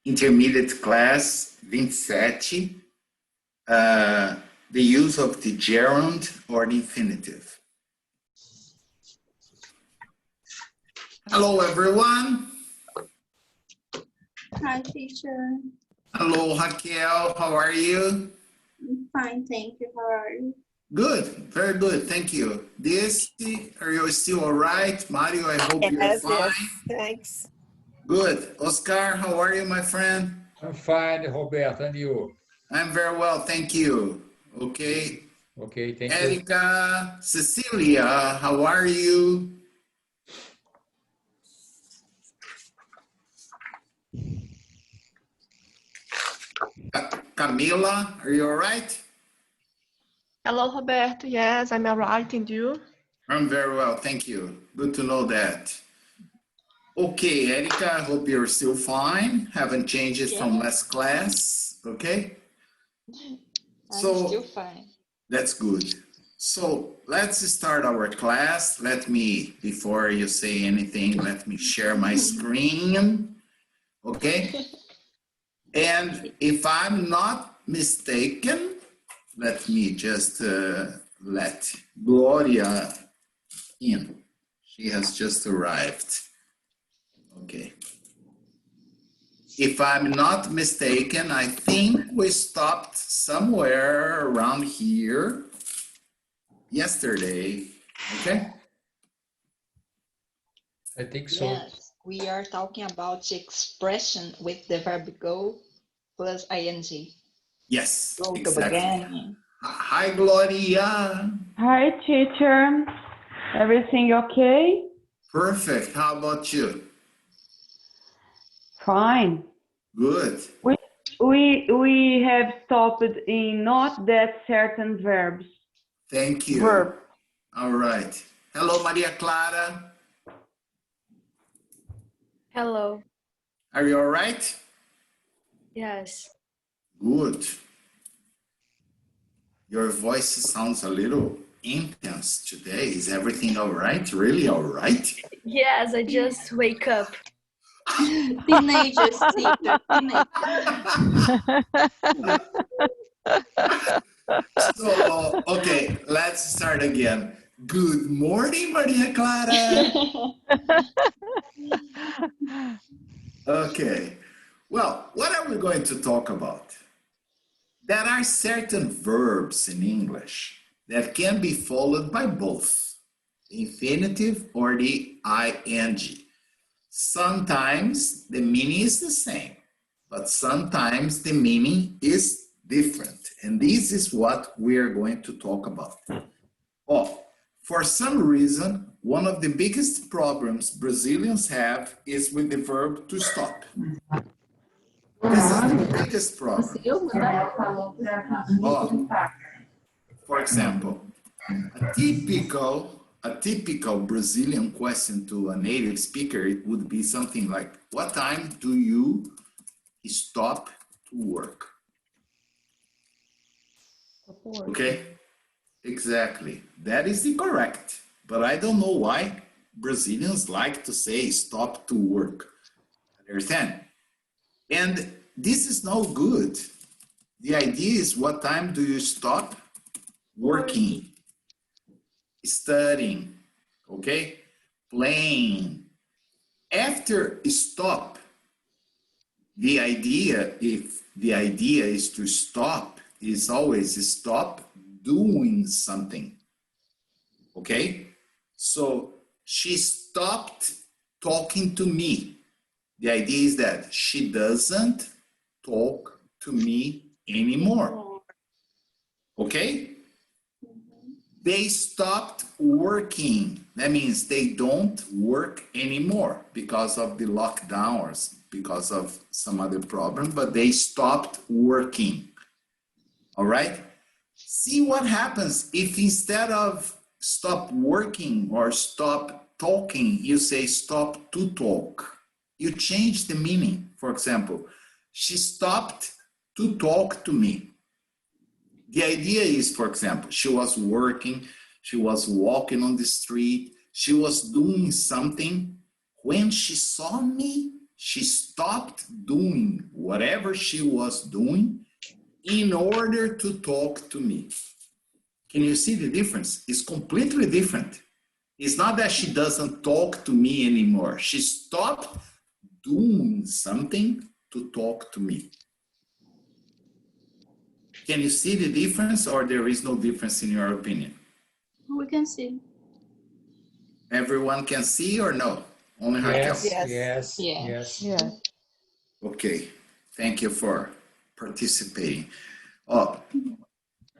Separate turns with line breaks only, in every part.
Intermediate class 27, the use of the gerund or the infinitive. Hello, everyone.
Hi, teacher.
Hello, Raquel. How are you?
I'm fine, thank you. How are you?
Good, very good. Thank you. Daisy, are you still all right? Mario, I hope you're fine.
Yes, thanks.
Good. Oscar, how are you, my friend?
I'm fine, Roberto, and you?
I'm very well, thank you. Okay.
Okay, thank you.
Erica, Cecilia, how are you? Camila, are you all right?
Hello, Roberto. Yes, I'm all right, and you?
I'm very well, thank you. Good to know that. Okay, Erica, I hope you're still fine. Haven't changed it from last class, okay?
I'm still fine.
That's good. So let's start our class. Before you say anything, let me share my screen, okay? And if I'm not mistaken, let me just let Gloria in. She has just arrived. Okay. If I'm not mistaken, I think we stopped somewhere around here yesterday, okay?
I think so.
Yes, we are talking about the expression with the verb go plus ing.
Yes,
Go to
exactly.
beginning.
Hi, Gloria.
Hi, teacher. Everything okay?
Perfect. How about you?
Fine.
Good.
We have stopped in not that certain verbs.
Thank you.
Verb.
All right. Hello, Maria Clara.
Hello.
Are you all right?
Yes.
Good. Your voice sounds a little intense today. Is everything all right? Really all right?
Yes, I just wake up.
Teenagers, teacher.
So, okay, let's start again. Good morning, Maria Clara. Okay. Well, what are we going to talk about? There are certain verbs in English that can be followed by both the infinitive or the ing. Sometimes the meaning is the same, but sometimes the meaning is different. And this is what we are going to talk about. Oh, for some reason, one of the biggest problems Brazilians have is with the verb to stop. This is the biggest problem. Oh, for example, a typical Brazilian question to a native speaker, it would be something like, what time do you stop to work? Okay, exactly. That is the correct. But I don't know why Brazilians like to say stop to work. Understand? And this is no good. The idea is, what time do you stop working, studying, okay, playing? After stop, the idea, if the idea is to stop, is always stop doing something, okay? So she stopped talking to me. The idea is that she doesn't talk to me anymore. Okay? They stopped working. That means they don't work anymore because of the lockdown or because of some other problem, but they stopped working. All right? See what happens if instead of stop working or stop talking, you say stop to talk. You change the meaning. For example, she stopped to talk to me. The idea is, for example, she was working, she was walking on the street, she was doing something. When she saw me, she stopped doing whatever she was doing in order to talk to me. Can you see the difference? It's completely different. It's not that she doesn't talk to me anymore. She stopped doing something to talk to me. Can you see the difference, or there is no difference in your opinion?
We can see.
Everyone can see or no? Only Raquel?
Yes,
Yes.
yes,
Yeah.
yes.
Yeah.
Okay, thank you for participating. Oh,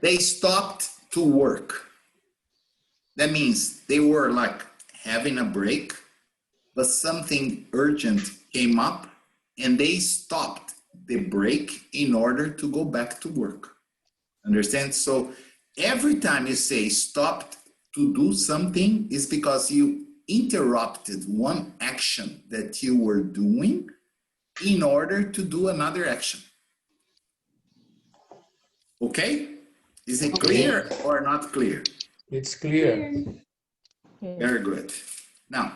they stopped to work. That means they were like having a break, but something urgent came up and they stopped the break in order to go back to work. Understand? So every time you say stopped to do something is because you interrupted one action that you were doing in order to do another action. Okay? Is it clear or not clear?
It's clear.
Very good. Now,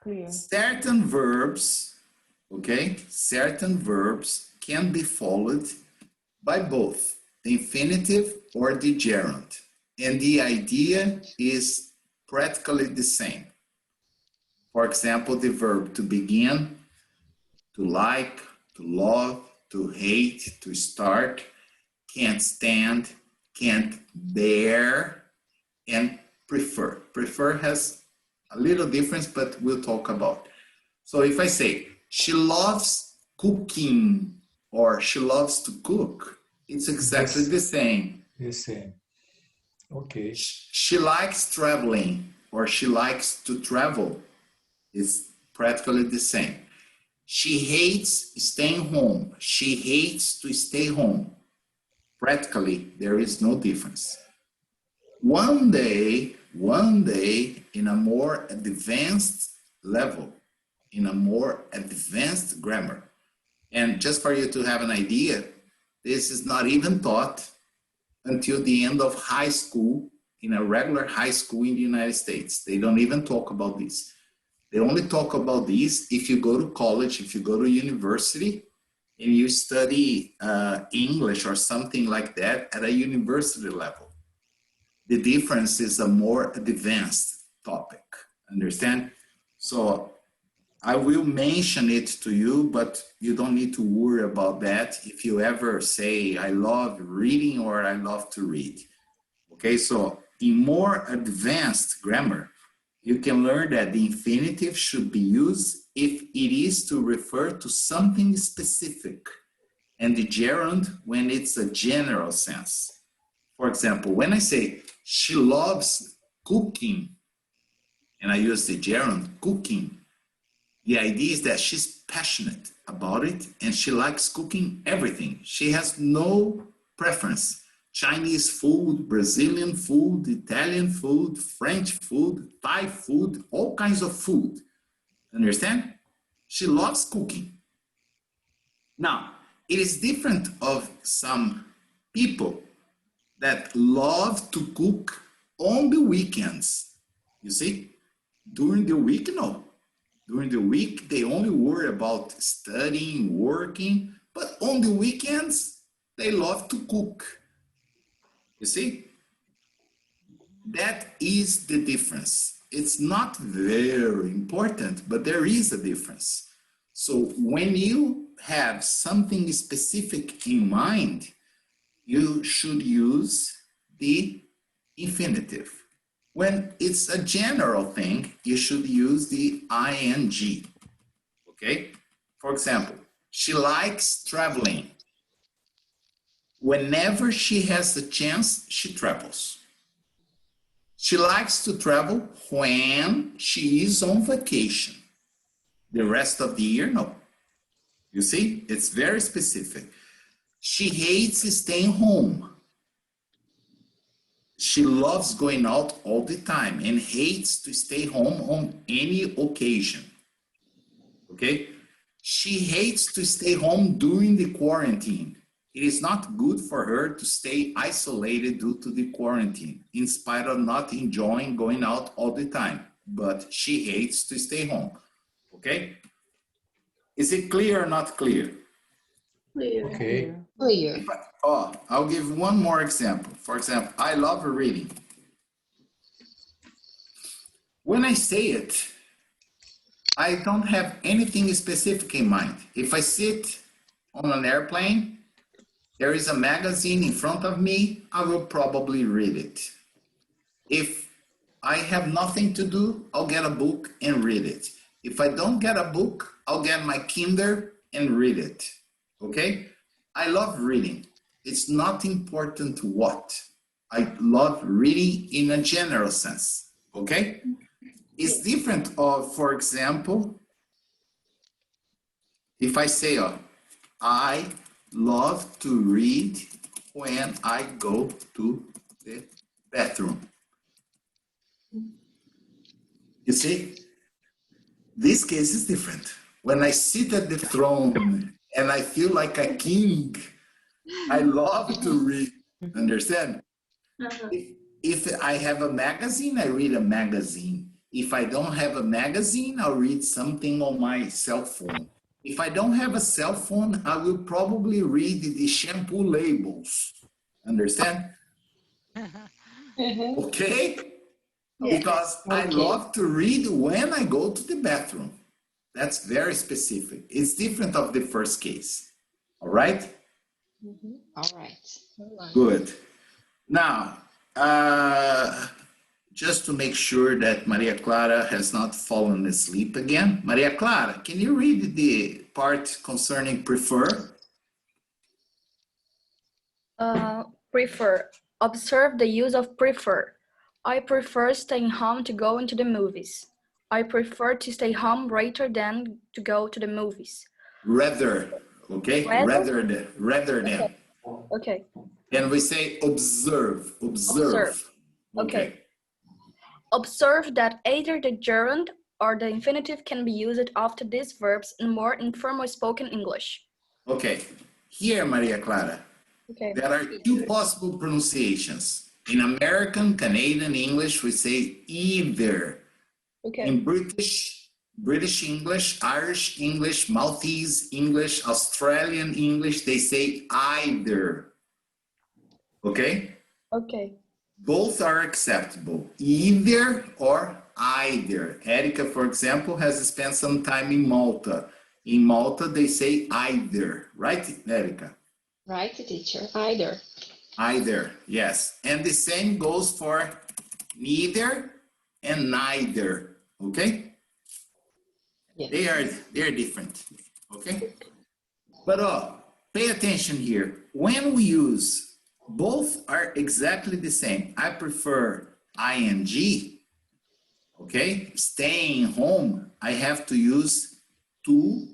Clear.
certain verbs, okay, certain verbs can be followed by both the infinitive or the gerund. And the idea is practically the same. For example, the verb to begin, to like, to love, to hate, to start, can't stand, can't bear, and prefer. Prefer has a little difference, but we'll talk about. So if I say, she loves cooking or she loves to cook, it's exactly
Yes.
the same.
The same. Okay.
She likes traveling or she likes to travel. It's practically the same. She hates staying home. She hates to stay home. Practically, there is no difference. One day, in a more advanced level, in a more advanced grammar, and just for you to have an idea, this is not even taught until the end of high school, in a regular high school in the United States. They don't even talk about this. They only talk about this if you go to college, if you go to university, and you study English or something like that at a university level. The difference is a more advanced topic, understand? So I will mention it to you, but you don't need to worry about that if you ever say, I love reading or I love to read. Okay, so in more advanced grammar, you can learn that the infinitive should be used if it is to refer to something specific, and the gerund when it's a general sense. For example, when I say she loves cooking, and I use the gerund cooking, the idea is that she's passionate about it and she likes cooking everything. She has no preference. Chinese food, Brazilian food, Italian food, French food, Thai food, all kinds of food. Understand? She loves cooking. Now, it is different of some people that love to cook on the weekends. You see, during the week, no. During the week, they only worry about studying, working, but on the weekends, they love to cook. You see? That is the difference. It's not very important, but there is a difference. So when you have something specific in mind, you should use the infinitive. When it's a general thing, you should use the ing, okay? For example, she likes traveling. Whenever she has the chance, she travels. She likes to travel when she is on vacation. The rest of the year, no. You see, it's very specific. She hates staying home. She loves going out all the time and hates to stay home on any occasion. Okay? She hates to stay home during the quarantine. It is not good for her to stay isolated due to the quarantine, in spite of not enjoying going out all the time. But she hates to stay home. Okay? Is it clear or not clear?
Clear.
Okay.
Clear.
Oh, I'll give one more example. For example, I love reading. When I say it, I don't have anything specific in mind. If I sit on an airplane, there is a magazine in front of me, I will probably read it. If I have nothing to do, I'll get a book and read it. If I don't get a book, I'll get my Kindle and read it. Okay? I love reading. It's not important what. I love reading in a general sense. Okay? It's different of, for example, if I say, I love to read when I go to the bathroom. You see, this case is different. When I sit at the throne and I feel like a king, I love to read. Understand?
Uh-huh.
If I have a magazine, I read a magazine. If I don't have a magazine, I'll read something on my cell phone. If I don't have a cell phone, I will probably read the shampoo labels. Understand? Okay?
Yeah.
Because I
Okay.
love to read when I go to the bathroom. That's very specific. It's different of the first case. All right?
All right.
Good. Now, just to make sure that Maria Clara has not fallen asleep again. Maria Clara, can you read the part concerning prefer?
Prefer. Observe the use of prefer. I prefer staying home to go into the movies. I prefer to stay home rather than to go to the movies.
Rather, okay?
Rather?
Rather than.
Okay.
And we say observe, observe.
Okay. Observe that either the gerund or the infinitive can be used after these verbs in more informal spoken English.
Okay. Here, Maria Clara,
Okay.
there are two possible pronunciations. In American, Canadian English, we say either.
Okay.
In British English, Irish English, Maltese English, Australian English, they say either. Okay?
Okay.
Both are acceptable, either or either. Erica, for example, has spent some time in Malta. In Malta, they say either, right, Erica?
Right, teacher. Either.
Either, yes. And the same goes for neither and neither, okay?
Yes.
They are different, okay? But pay attention here. When we use both are exactly the same. I prefer ing, okay? Staying home, I have to use to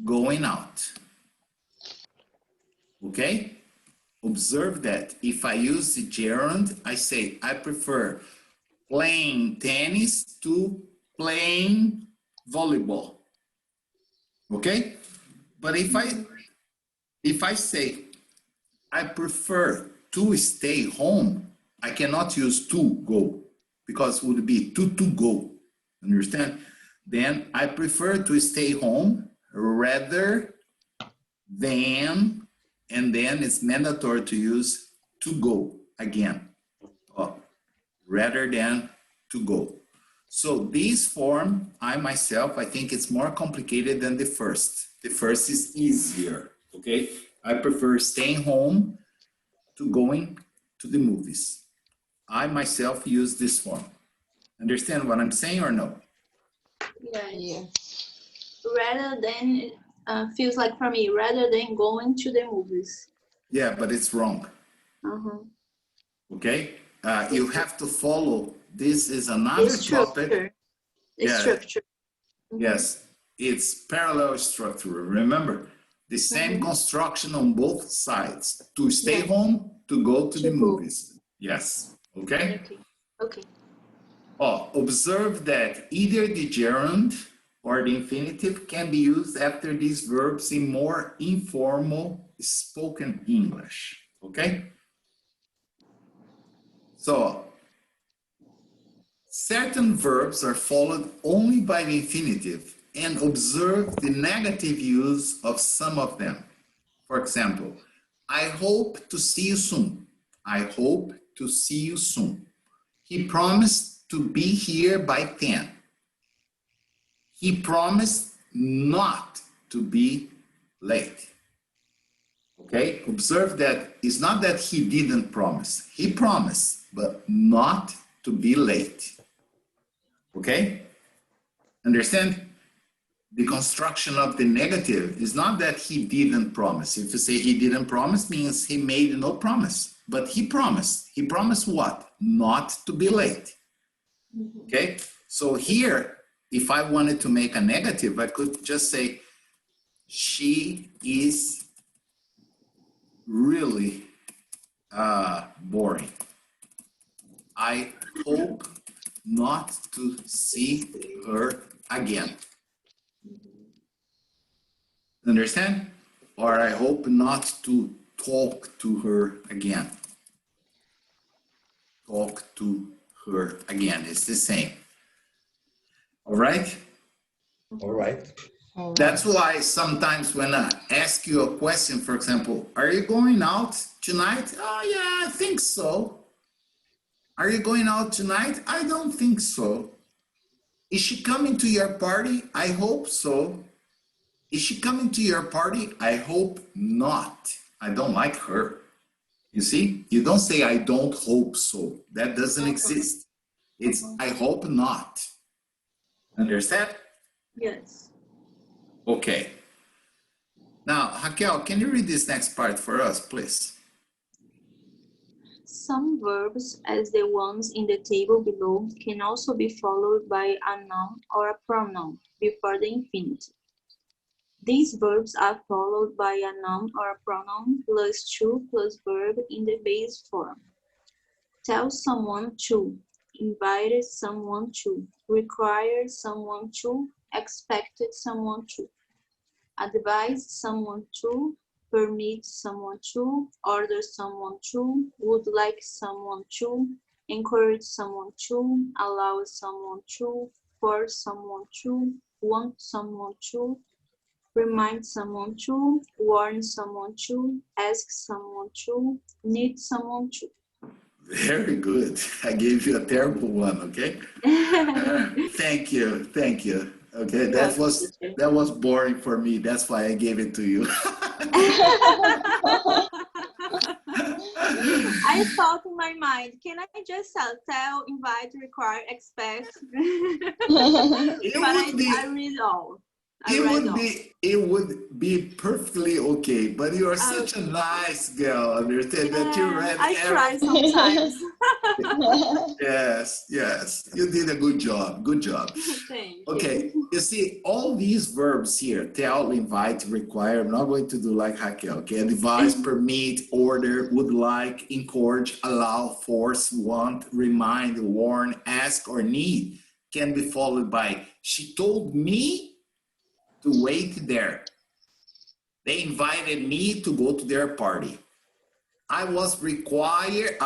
going out, okay? Observe that. If I use the gerund, I say I prefer playing tennis to playing volleyball, okay? But if I say I prefer to stay home, I cannot use to go because it would be to go, understand? Then I prefer to stay home rather than, and then it's mandatory to use to go again, rather than to go. So this form, I myself, I think it's more complicated than the first. The first is easier, okay? I prefer staying home to going to the movies. I myself use this form. Understand what I'm saying or no?
Yes.
Yeah.
Rather than, feels like for me, rather than going to the movies.
Yeah, but it's wrong,
Uh-huh.
okay? You have to follow, this is another
The structure.
topic.
The
Yeah.
structure. Mhm.
Yes, it's parallel structure. Remember, the same construction on both sides. To stay
Yeah.
home, to go to the
To go.
movies. Yes, okay?
Okay. Okay.
Observe that either the gerund or the infinitive can be used after these verbs in more informal spoken English, okay? So, certain verbs are followed only by the infinitive and observe the negative use of some of them. For example, I hope to see you soon. I hope to see you soon. He promised to be here by 10. He promised not to be late. Okay, observe that it's not that he didn't promise. He promised, but not to be late. Okay, understand? The construction of the negative is not that he didn't promise. If you say he didn't promise, means he made no promise, but he promised. He promised what? Not to be late. Okay, so here, if I wanted to make a negative, I could just say, she is really boring. I hope not to see her again. Understand? Or I hope not to talk to her again. Talk to her again. It's the same. All right?
All right.
That's why sometimes when I ask you a question, for example, are you going out tonight? Oh, yeah, I think so. Are you going out tonight? I don't think so. Is she coming to your party? I hope so. Is she coming to your party? I hope not. I don't like her. You see, you don't say I don't hope so. That doesn't exist. It's I hope not. Understand?
Yes.
Okay. Now, Raquel, can you read this next part for us, please?
Some verbs, as the ones in the table below, can also be followed by a noun or a pronoun before the infinitive. These verbs are followed by a noun or a pronoun plus to plus verb in the base form. Tell someone to, invited someone to, required someone to, expected someone to, advise someone to, permit someone to, order someone to, would like someone to, encourage someone to, allow someone to, force someone to, want someone to, remind someone to, warn someone to, ask someone to, need someone to.
Very good. I gave you a terrible one, okay? Thank you, thank you. Okay, that was boring for me. That's why I gave it to you.
I thought in my mind, can I just tell, invite, require, expect? I read all.
It would be perfectly okay, but you are such a nice girl, understand that you read
I try sometimes.
Yes, you did a good job,
Thank you.
Okay, you see, all these verbs here, tell, invite, require, I'm not going to do like Raquel, okay? Advise, permit, order, would like, encourage, allow, force, want, remind, warn, ask, or need can be followed by, she told me to wait there. They invited me to go to their party. I was required,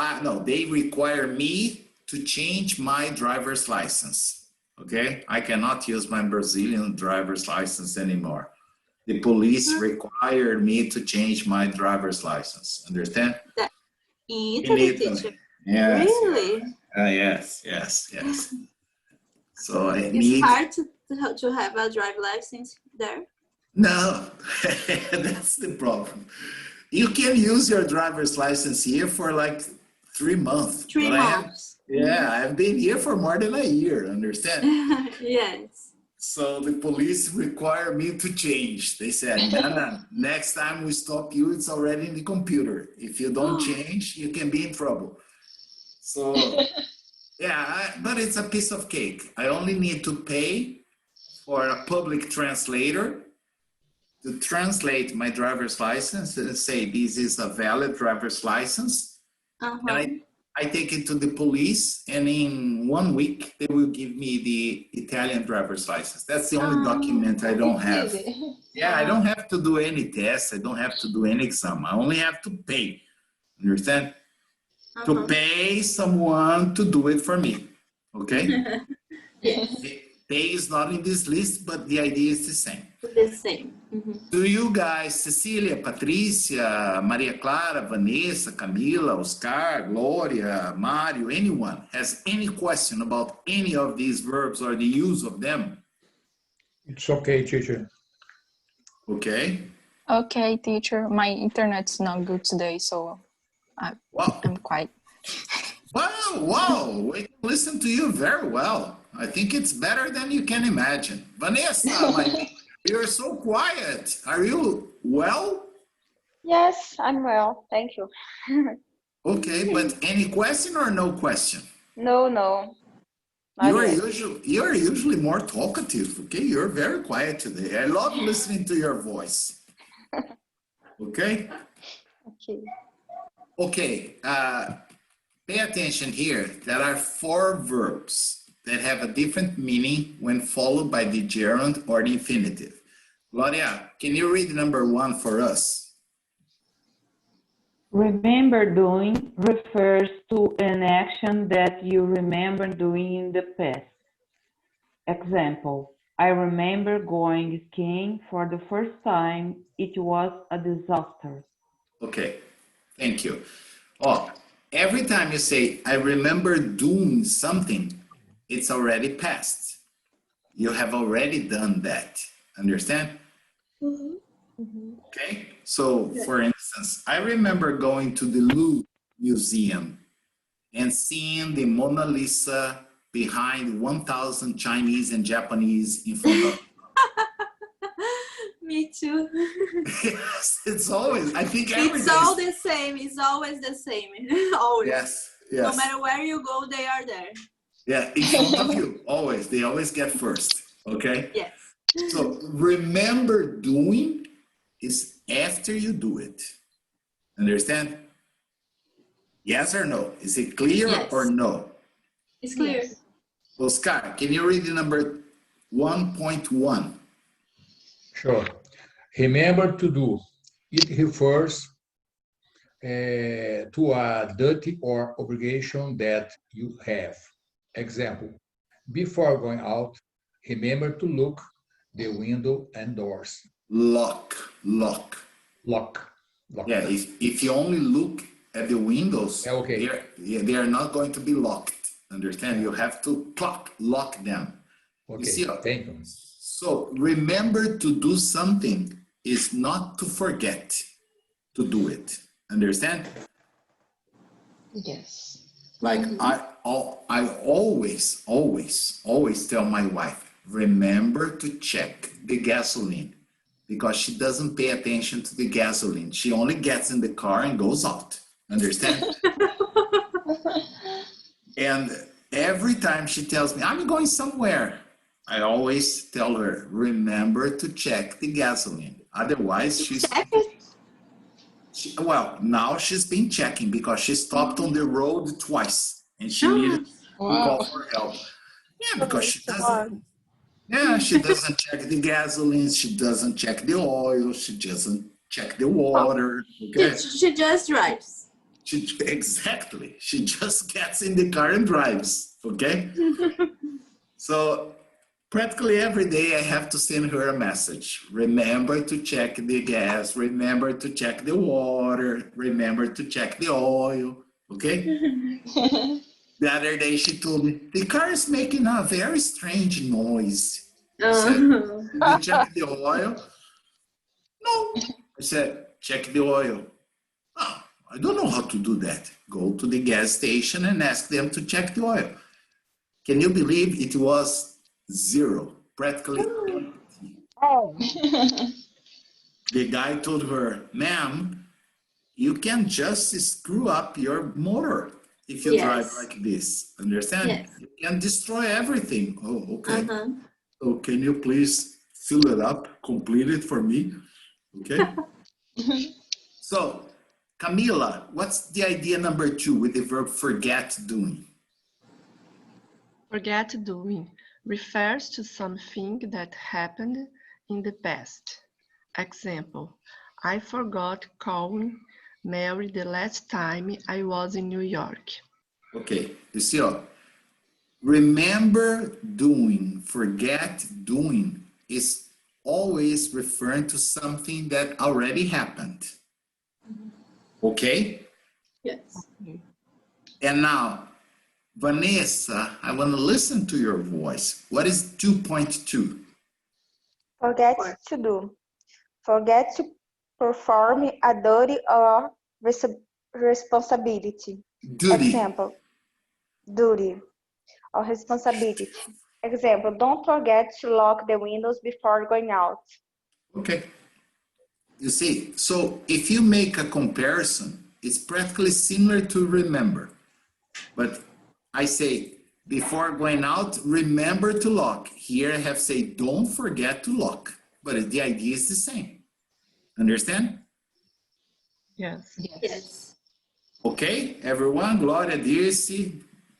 they require me to change my driver's license. Okay, I cannot use my Brazilian driver's license anymore. The police required me to change my driver's license. Understand?
In Italy, teacher.
Yes.
Really?
Yes. So
It's hard to have a driver's license there.
No, that's the problem. You can use your driver's license here for like 3 months.
3 months.
I've been here for more than a year, understand?
Yes.
So the police require me to change. They said, no, next time we stop you, it's already in the computer. If you don't change, you can be in trouble. So, but it's a piece of cake. I only need to pay for a public translator to translate my driver's license and say, this is a valid driver's license. And I take it to the police, and in 1 week, they will give me the Italian driver's license. That's the only document I don't have. Yeah, I don't have to do any tests. I don't have to do any exam. I only have to pay. Understand? To pay someone to do it for me. Okay? Pay is not in this list, but the idea is the same.
The same. Mhm.
Do you guys, Cecilia, Patricia, Maria Clara, Vanessa, Camila, Oscar, Gloria, Mario, anyone has any question about any of these verbs or the use of them?
It's okay, teacher.
Okay.
Okay, teacher. My internet's not good today, so
Wow.
I'm quite.
Wow. We can listen to you very well. I think it's better than you can imagine. Vanessa, you're so quiet. Are you well?
Yes, I'm well. Thank you.
Okay, but any question or no question?
No, not yet.
You're usually more talkative, okay? You're very quiet today. I love listening to your voice. Okay?
Okay.
Okay, pay attention here. There are 4 verbs that have a different meaning when followed by the gerund or the infinitive. Gloria, can you read number 1 for us?
Remember doing refers to an action that you remember doing in the past. Example, I remember going skiing for the first time. It was a disaster.
Okay, thank you. Oh, every time you say, I remember doing something, it's already past. You have already done that. Understand? Okay, so for instance, I remember going to the Louvre Museum and seeing the Mona Lisa behind 1,000 Chinese and Japanese in front of
Me too.
Yes, it's always, I think every
It's
day.
all the same. It's always the same. Always.
Yes,
No
yes.
matter where you go, they are there.
Yeah, in front of you, always. They always get first, okay?
Yes.
So remember doing is after you do it. Understand? Yes or no? Is it clear
Yes.
or no?
It's clear.
Yes.
Oscar, can you read the number 1.1?
Sure. Remember to do. It refers to a duty or obligation that you have. Example, before going out, remember to look the window and doors.
Lock.
Lock.
Yeah, if you only look at the windows,
Yeah, okay.
they are not going to be locked. Understand? You have to lock them.
Okay,
You see,
thank you.
so remember to do something is not to forget to do it. Understand?
Yes.
Like I always tell my wife, remember to check the gasoline, because she doesn't pay attention to the gasoline. She only gets in the car and goes out. Understand? And every time she tells me, I'm going somewhere, I always tell her, remember to check the gasoline. Otherwise, well, now she's been checking because she stopped on the road twice and she needed to call for help. Yeah, because she doesn't. Yeah, she doesn't check the gasoline. She doesn't check the oil. She doesn't check the water. Okay.
She just drives.
Exactly. She just gets in the car and drives. Okay. So practically every day I have to send her a message. Remember to check the gas. Remember to check the water. Remember to check the oil. Okay. The other day she told me, the car is making a very strange noise. I said, did you check the oil? No. I said, check the oil. Oh, I don't know how to do that. Go to the gas station and ask them to check the oil. Can you believe it was zero, practically empty. The guy told her, ma'am, you can just screw up your motor if you drive like this. Understand?
Yes.
You can destroy everything. Oh, okay.
Uh-huh.
So can you please fill it up, complete it for me? Okay. So, Camila, what's the idea number 2 with the verb forget doing?
Forget doing refers to something that happened in the past. Example, I forgot calling Mary the last time I was in New York.
Okay, you see, Remember doing, forget doing is always referring to something that already happened. Okay?
Yes.
And now, Vanessa, I want to listen to your voice. What is 2.2?
Forget to do. Forget to perform a duty or responsibility.
Duty.
Example, duty or responsibility. Example, don't forget to lock the windows before going out.
Okay. You see, so if you make a comparison, it's practically similar to remember. But I say, before going out, remember to lock. Here I have say, don't forget to lock. But the idea is the same. Understand?
Yes.
Yes.
Okay, everyone? Gloria, Dirce,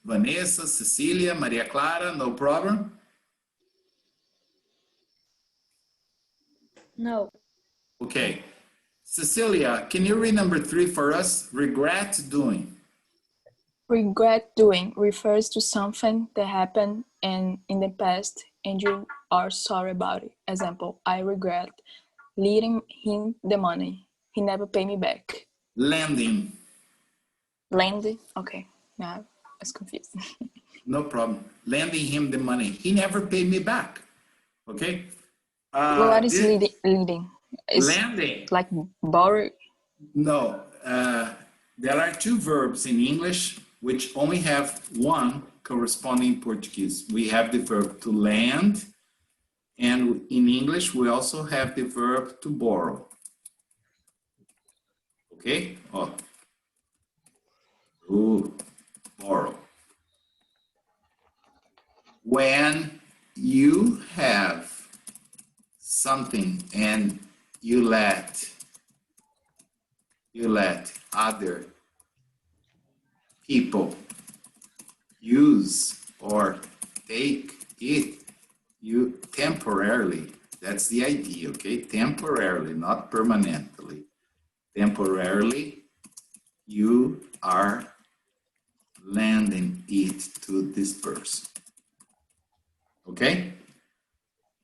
Vanessa, Cecilia, Maria Clara, no problem?
No.
Okay. Cecilia, can you read number 3 for us? Regret doing.
Regret doing refers to something that happened in the past and you are sorry about it. Example, I regret lending him the money. He never paid me back.
Lending.
Lend? Okay, now I was confused.
No problem. Lending him the money. He never paid me back. Okay?
What is leading? It's
lending.
like borrow.
No. There are 2 verbs in English which only have one corresponding in Portuguese. We have the verb to lend, and in English we also have the verb to borrow. Okay? Oh. Ooh, borrow. When you have something and you let other people use or take it, you temporarily, that's the idea, okay? Temporarily, not permanently. Temporarily, you are lending it to this person. Okay?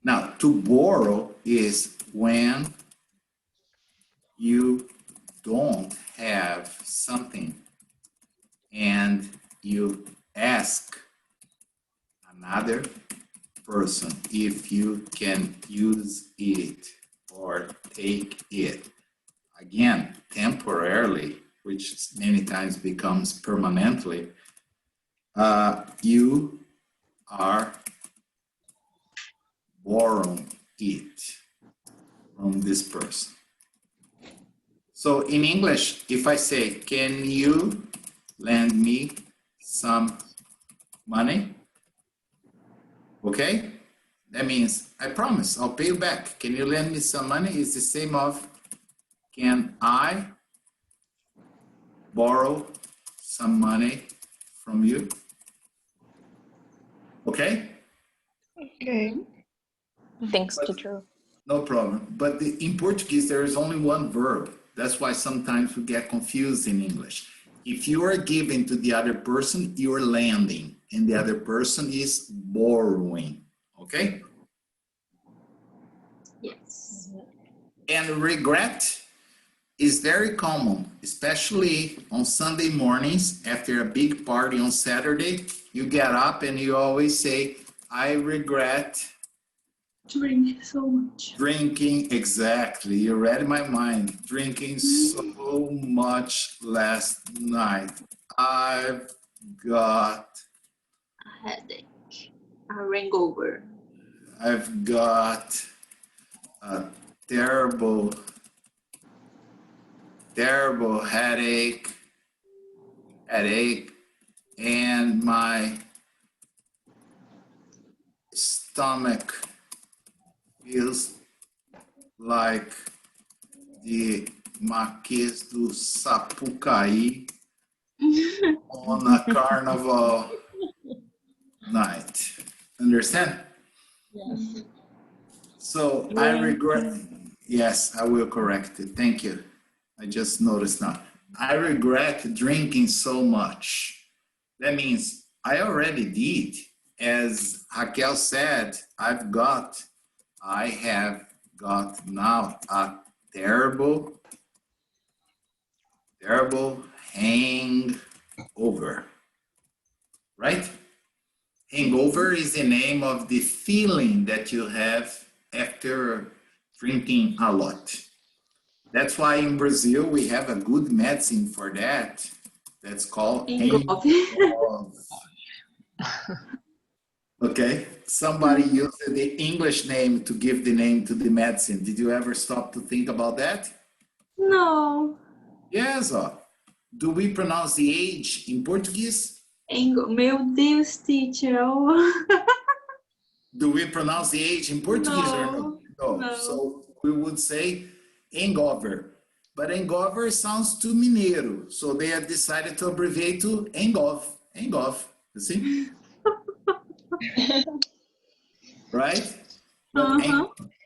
Now, to borrow is when you don't have something and you ask another person if you can use it or take it. Again, temporarily, which many times becomes permanently, you are borrowing it from this person. So in English, if I say, can you lend me some money? Okay? That means, I promise, I'll pay you back. Can you lend me some money? It's the same of, can I borrow some money from you? Okay?
Okay.
Thanks, teacher.
No problem. But in Portuguese, there is only one verb. That's why sometimes we get confused in English. If you are giving to the other person, you're lending, and the other person is borrowing. Okay?
Yes.
And regret is very common, especially on Sunday mornings after a big party on Saturday. You get up and you always say, I regret
Drink so much.
drinking, exactly, you read my mind, drinking so much last night. I've got
A headache. A hangover.
I've got a terrible headache, and my stomach feels like the Marquês do Sapucaí on a carnival night. Understand?
Yes.
So I regret, yes, I will correct it. Thank you. I just noticed now. I regret drinking so much. That means I already did. As Raquel said, I have got now a terrible hangover, right? Hangover is the name of the feeling that you have after drinking a lot. That's why in Brazil we have a good medicine for that. That's called
Engulf.
Okay, somebody used the English name to give the name to the medicine. Did you ever stop to think about that?
No.
Yes. Do we pronounce the age in Portuguese?
Meu Deus, teacher. Oh.
Do we pronounce the age in Portuguese or no?
No.
So we would say hangover. But hangover sounds too mineiro. So they have decided to abbreviate to hangov. Hangov. You see? Right? But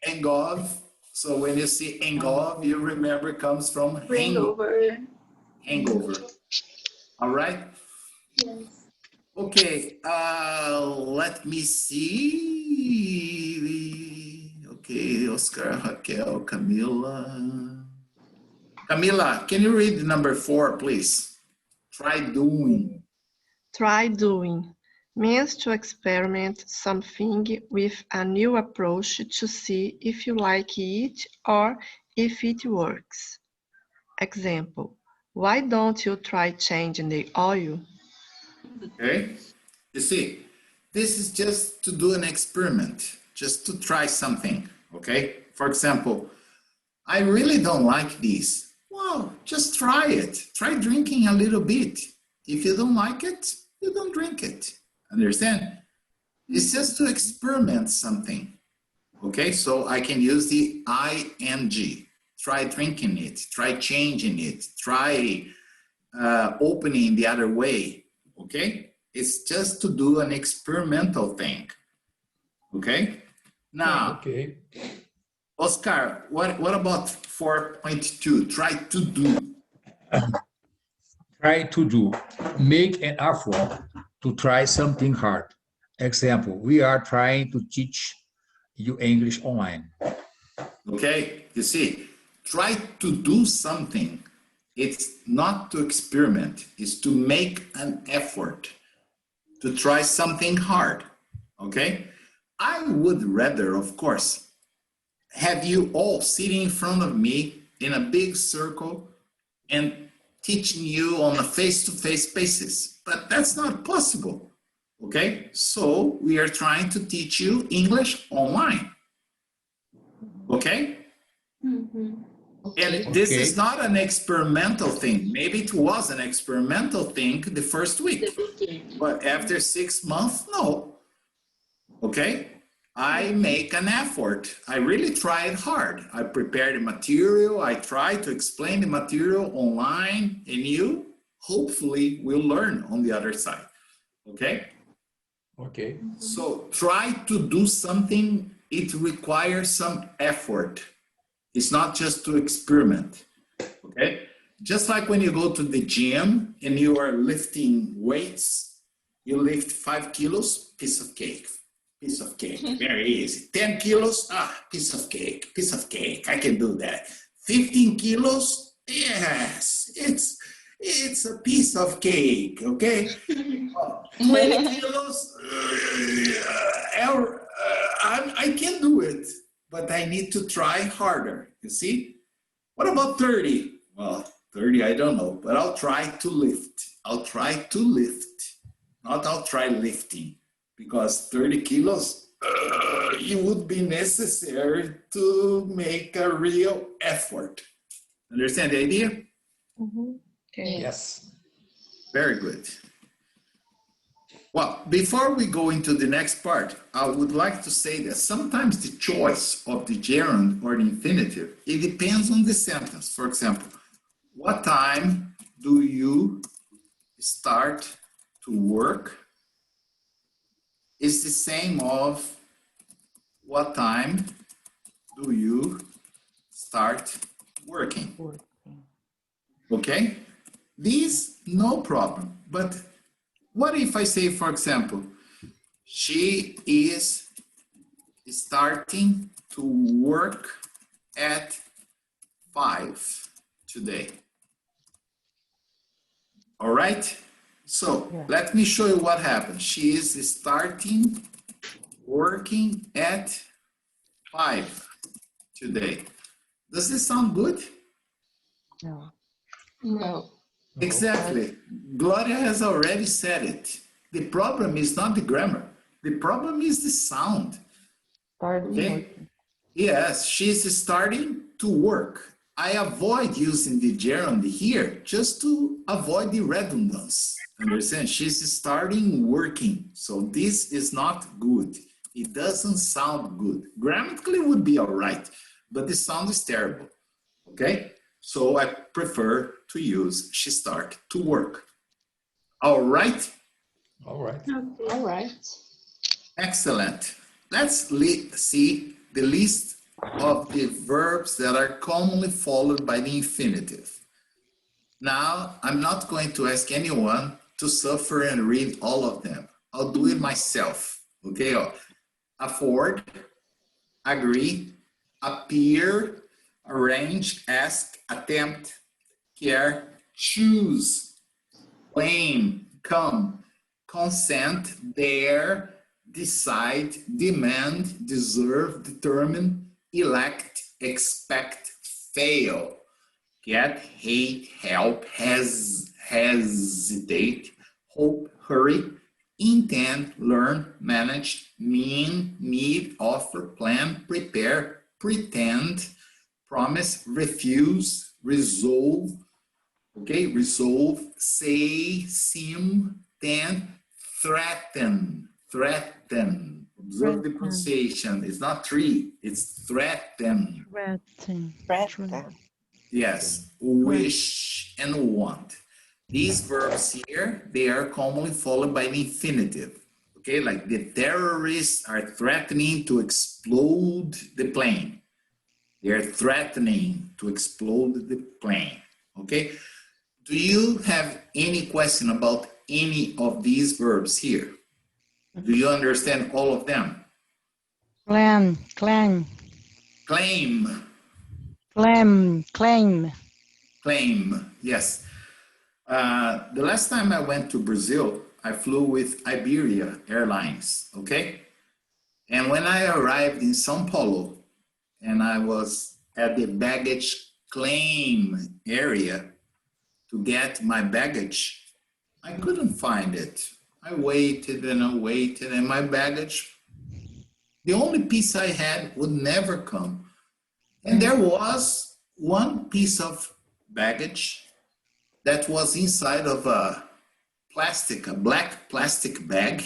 hangov. So when you see hangov, you remember it comes from
Hangover.
hangover. All right?
Yes.
Okay, let me see. Okay, Oscar, Raquel, Camila. Camila, can you read number 4, please? Try doing.
Try doing means to experiment something with a new approach to see if you like it or if it works. Example, why don't you try changing the oil?
Okay, you see, this is just to do an experiment, just to try something, okay? For example, I really don't like this. Well, just try it. Try drinking a little bit. If you don't like it, you don't drink it. Understand? It's just to experiment something. Okay, so I can use the ing. Try drinking it, try changing it, try opening the other way. Okay, it's just to do an experimental thing. Okay, now,
Okay.
Oscar, what about 4.2? Try to do.
Try to do. Make an effort to try something hard. Example, we are trying to teach you English online.
Okay, you see, try to do something. It's not to experiment, it's to make an effort to try something hard. Okay, I would rather, of course, have you all sitting in front of me in a big circle and teaching you on a face-to-face basis, but that's not possible. Okay, so we are trying to teach you English online. Okay? And this is not an experimental thing. Maybe it was an experimental thing the first week, but after 6 months, no. Okay? I make an effort. I really tried hard. I prepared the material. I tried to explain the material online, and you hopefully will learn on the other side. Okay?
Okay.
So try to do something. It requires some effort. It's not just to experiment. Okay? Just like when you go to the gym and you are lifting weights, you lift 5 kilos, piece of cake. Piece of cake, very easy. 10 kilos, piece of cake, I can do that. 15 kilos, yes, it's a piece of cake, okay? 20 kilos, I can do it, but I need to try harder, you see? What about 30? Well, 30, I don't know, but I'll try to lift. I'll try to lift, not I'll try lifting. Because 30 kilos, it would be necessary to make a real effort. Understand the idea?
Okay.
Yes.
Very good. Well, before we go into the next part, I would like to say that sometimes the choice of the gerund or the infinitive, it depends on the sentence. For example, what time do you start to work? Is the same of what time do you start working? Okay? These, no problem. But What if I say, for example, she is starting to work at 5 today. All right? So let me show you what happened. She is starting working at 5 today. Does this sound good?
No.
Exactly. Gloria has already said it. The problem is not the grammar. The problem is the sound. Okay? Yes, she's starting to work. I avoid using the gerund here just to avoid the redundancy. Understand? She's starting working. So this is not good. It doesn't sound good. Grammatically it would be all right, but the sound is terrible. Okay? So I prefer to use she start to work. All right?
All right.
Okay. All right.
Excellent. Let's see the list of the verbs that are commonly followed by the infinitive. Now, I'm not going to ask anyone to suffer and read all of them. I'll do it myself. Okay? Afford, agree, appear, arrange, ask, attempt, care, choose, claim, come, consent, dare, decide, demand, deserve, determine, elect, expect, fail, get, hate, help, hesitate, hope, hurry, intend, learn, manage, mean, need, offer, plan, prepare, pretend, promise, refuse, resolve, okay, resolve, say, seem, tend, threaten. Observe the pronunciation. It's not tree, it's threaten.
Threaten.
Yes, wish and want. These verbs here, they are commonly followed by the infinitive. Okay, like the terrorists are threatening to explode the plane. They are threatening to explode the plane. Okay, do you have any question about any of these verbs here? Do you understand all of them?
Claim.
Claim. Claim, yes. The last time I went to Brazil, I flew with Iberia Airlines, okay? And when I arrived in São Paulo, and I was at the baggage claim area to get my baggage, I couldn't find it. I waited and my baggage, the only piece I had would never come. And there was one piece of baggage that was inside of a black plastic bag,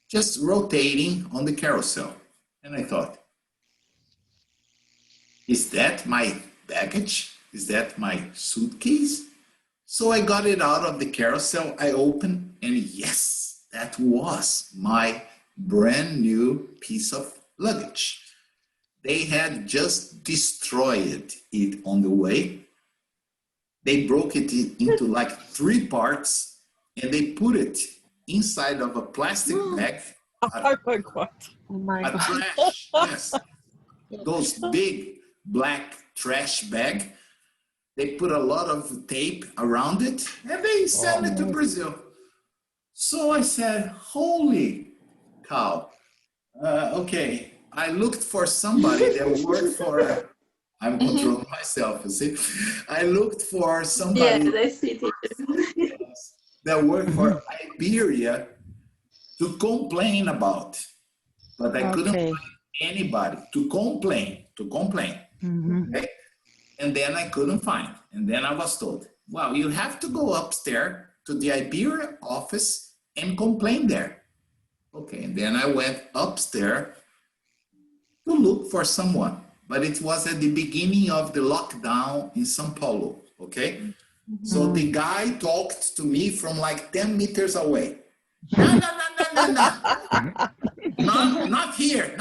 just rotating on the carousel. And I thought, is that my baggage? Is that my suitcase? So I got it out of the carousel, I opened, and yes, that was my brand new piece of luggage. They had just destroyed it on the way. They broke it into like 3 parts, and they put it inside of a plastic bag.
Oh my God.
A trash, yes. Those big black trash bag. They put a lot of tape around it, and they sent it to Brazil. So I said, holy cow. Okay, I looked for somebody that worked for, I'm controlling myself, you see. I looked for somebody that worked for Iberia to complain about, but I couldn't find anybody to complain. Okay? And then I couldn't find. And then I was told, well, you have to go upstairs to the Iberia office and complain there. Okay, and then I went upstairs to look for someone. But it was at the beginning of the lockdown in São Paulo, okay? So the guy talked to me from like 10 meters away. No. Not here.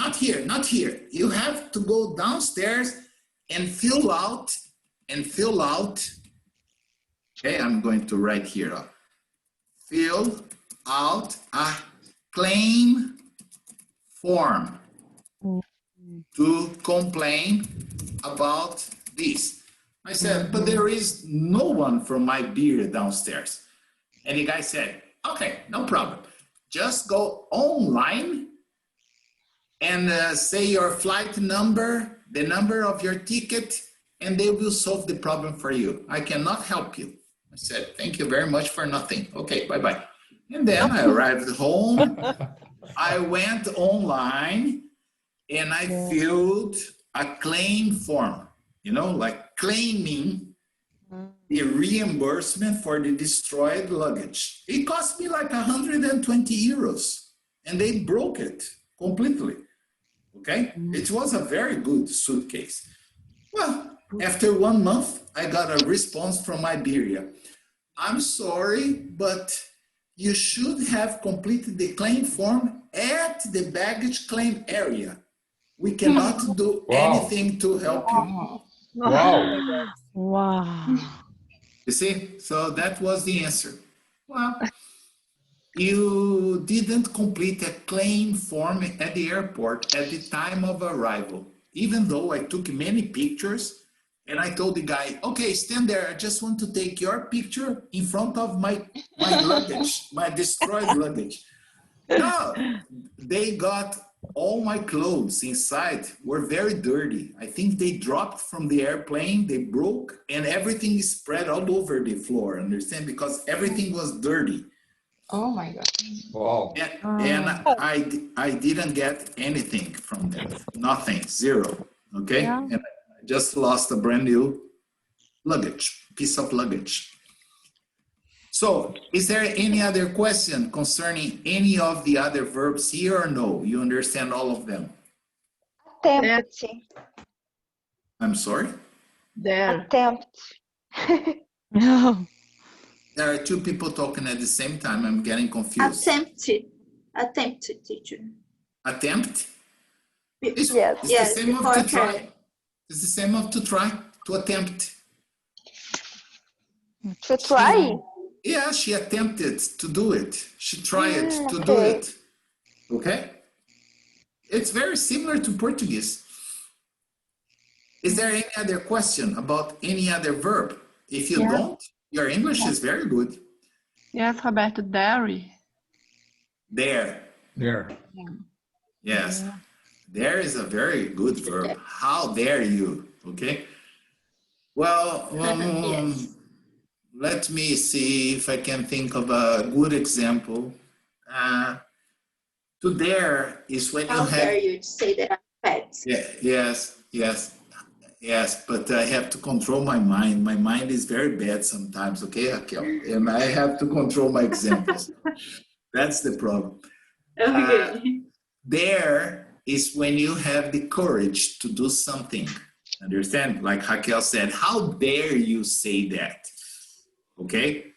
You have to go downstairs and fill out, okay, I'm going to write here, fill out a claim form to complain about this. I said, but there is no one from Iberia downstairs. And the guy said, okay, no problem. Just go online and say your flight number, the number of your ticket, and they will solve the problem for you. I cannot help you. I said, thank you very much for nothing. Okay, bye-bye. And then I arrived home. I went online and I filled a claim form, you know, like claiming the reimbursement for the destroyed luggage. It cost me like 120 euros and they broke it completely. Okay, it was a very good suitcase. Well, after 1 month, I got a response from Iberia. I'm sorry, but you should have completed the claim form at the baggage claim area. We cannot do anything to help you.
Wow.
Wow.
You see, so that was the answer. Well, you didn't complete a claim form at the airport at the time of arrival, even though I took many pictures and I told the guy, okay, stand there. I just want to take your picture in front of my luggage, my destroyed luggage. No, they got all my clothes inside were very dirty. I think they dropped from the airplane, they broke, and everything is spread all over the floor, understand? Because everything was dirty.
Oh my God.
Wow.
And I didn't get anything from that. Nothing, zero, okay?
Yeah.
And I just lost a brand new luggage, piece of luggage. So, is there any other question concerning any of the other verbs here or no? You understand all of them?
Attempt.
I'm sorry?
There.
Attempt.
No.
There are two people talking at the same time. I'm getting confused.
Attempt, teacher.
Attempt? It's
Yes.
the same of
before
to try. It's the same of to try, to attempt.
To try?
Yeah, she attempted to do it. She tried to do
okay.
it. Okay? It's very similar to Portuguese. Is there any other question about any other verb? If you don't, your English is very good.
Yes, Roberto, dairy.
There.
There.
Yes. There is a very good verb. How dare you? Okay. Well,
Yes.
let me see if I can think of a good example. To dare is when you
How
have.
dare you say that I'm fat?
Yeah, yes, but I have to control my mind. My mind is very bad sometimes, okay, Raquel? And I have to control my examples. That's the problem.
Okay.
Dare is when you have the courage to do something. Understand? Like Raquel said, how dare you say that? Okay?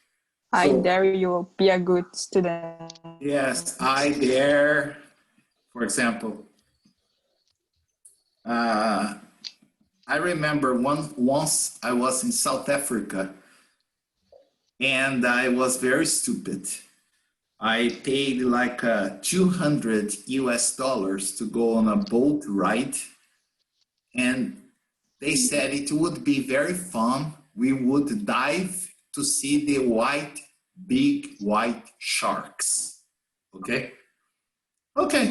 I dare you be a good student.
Yes, I dare, for example, I remember once I was in South Africa and I was very stupid. I paid like $200 US to go on a boat ride. And they said it would be very fun. We would dive to see the big white sharks. Okay? Okay.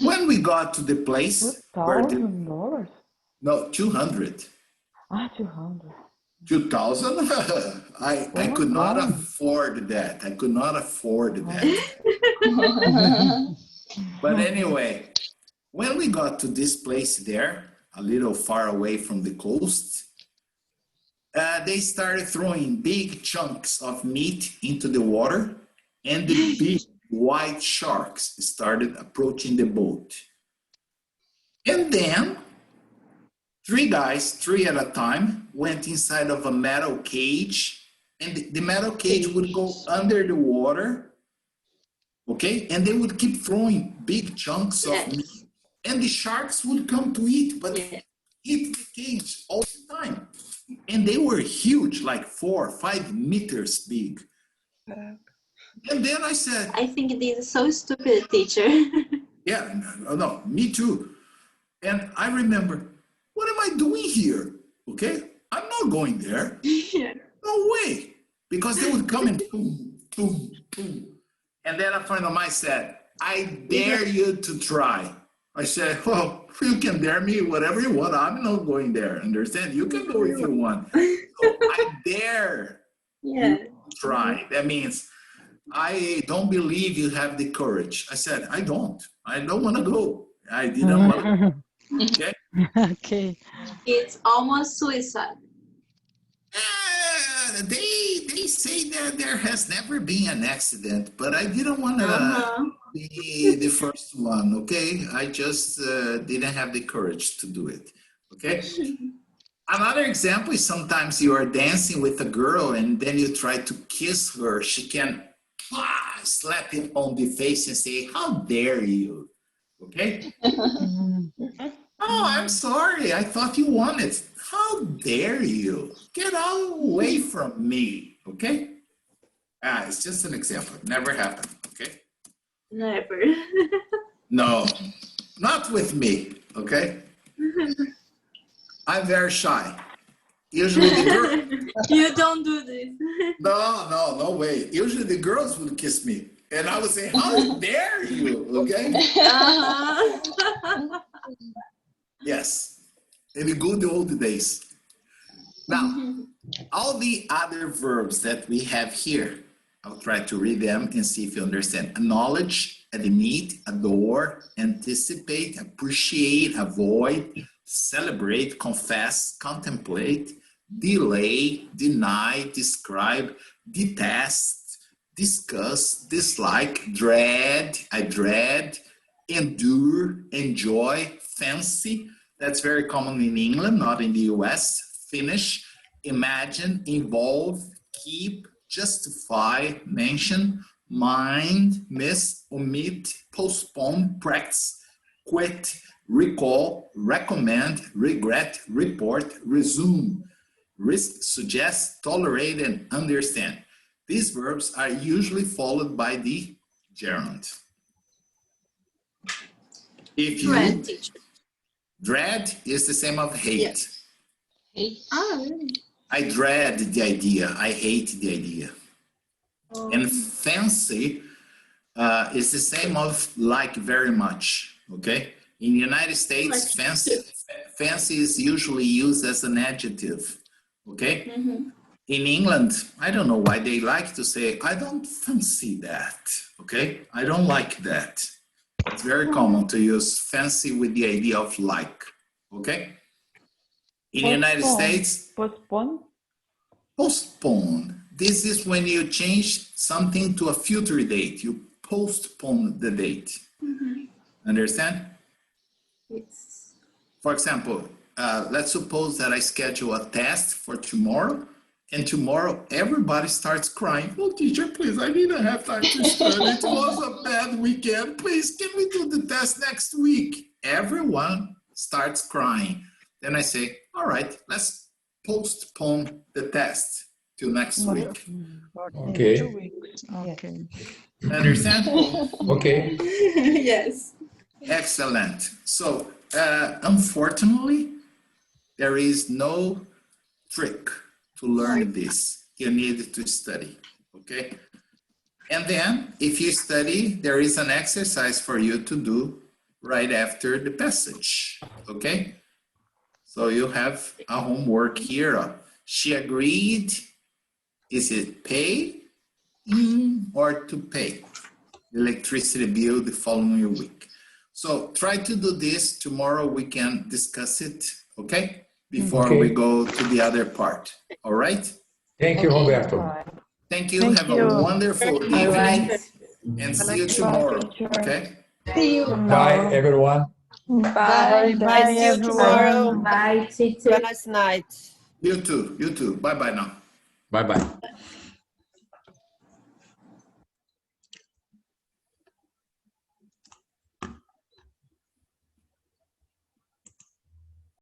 When we got to the place where
$2,000?
no, 200.
200.
2,000? I could not afford that. I could not afford that. But anyway, when we got to this place there, a little far away from the coast, they started throwing big chunks of meat into the water, and the big white sharks started approaching the boat. And then 3 guys, 3 at a time, went inside of a metal cage, and the metal cage would go under the water, okay? And they would keep throwing big chunks of meat, and the sharks would come to eat, but eat the cage all the time. And they were huge, like 4 or 5 meters big. And then I said,
I think this is so stupid, teacher.
yeah, no, me too. And I remember, what am I doing here? Okay, I'm not going there.
Yeah.
No way. Because they would come and boom, boom, boom. And then a friend of mine said, I dare you to try. I said, well, you can dare me whatever you want. I'm not going there. Understand? You can go if you want. So I dare
Yeah.
you to try. That means I don't believe you have the courage. I said, I don't want to go. I didn't want to go. Okay.
Okay.
It's almost suicide.
They say that there has never been an accident, but I didn't want to
Uh-huh.
be the first one, okay? I just didn't have the courage to do it, okay? Another example is sometimes you are dancing with a girl and then you try to kiss her. She can slap you on the face and say, how dare you, okay? Oh, I'm sorry. I thought you wanted. How dare you? Get away from me, okay? It's just an example. Never happened, okay?
Never.
No, not with me, okay? I'm very shy. Usually the girl...
You don't do this.
No way. Usually the girls would kiss me. And I would say, how dare you, okay?
Uh-huh.
Yes, in the good old days. Now, all the other verbs that we have here, I'll try to read them and see if you understand. Acknowledge, admit, adore, anticipate, appreciate, avoid, celebrate, confess, contemplate, delay, deny, describe, detest, discuss, dislike, dread, I dread, endure, enjoy, fancy. That's very common in England, not in the US. Finish, imagine, involve, keep, justify, mention, mind, miss, omit, postpone, practice, quit, recall, recommend, regret, report, resume, risk, suggest, tolerate, and understand. These verbs are usually followed by the gerund. If you
Dread, teacher.
dread is the same of hate.
Yes.
Hate.
Really?
I dread the idea. I hate the idea.
Oh.
And fancy is the same of like very much. Okay. In the United States, fancy is usually used as an adjective. Okay.
Mm-hmm.
In England, I don't know why they like to say, I don't fancy that. Okay. I don't like that. It's very common to use fancy with the idea of like, okay? In the United States, postpone. This is when you change something to a future date. You postpone the date.
Mm-hmm.
Understand?
Yes.
For example, let's suppose that I schedule a test for tomorrow, and tomorrow everybody starts crying. Oh, teacher, please, I didn't have time to study. It was a bad weekend. Please, can we do the test next week? Everyone starts crying. Then I say, all right, let's postpone the test till next week.
Okay.
2 weeks. Okay.
Understand?
Okay.
Yes.
Excellent. So, unfortunately, there is no trick to learn this. You need to study, okay? And then, if you study, there is an exercise for you to do right after the passage, okay? So you have a homework here. She agreed. Is it pay or to pay the electricity bill the following week? So try to do this. Tomorrow we can discuss it, okay? Before we go to the other part, all right?
Thank you, Roberto.
Thank you.
Thank
Have
you.
a wonderful evening and see you tomorrow, okay?
See you.
Bye, everyone.
Bye.
Bye,
See you
everyone.
tomorrow.
Bye, teacher.
Have a nice night.
You too. Bye-bye now.
Bye-bye.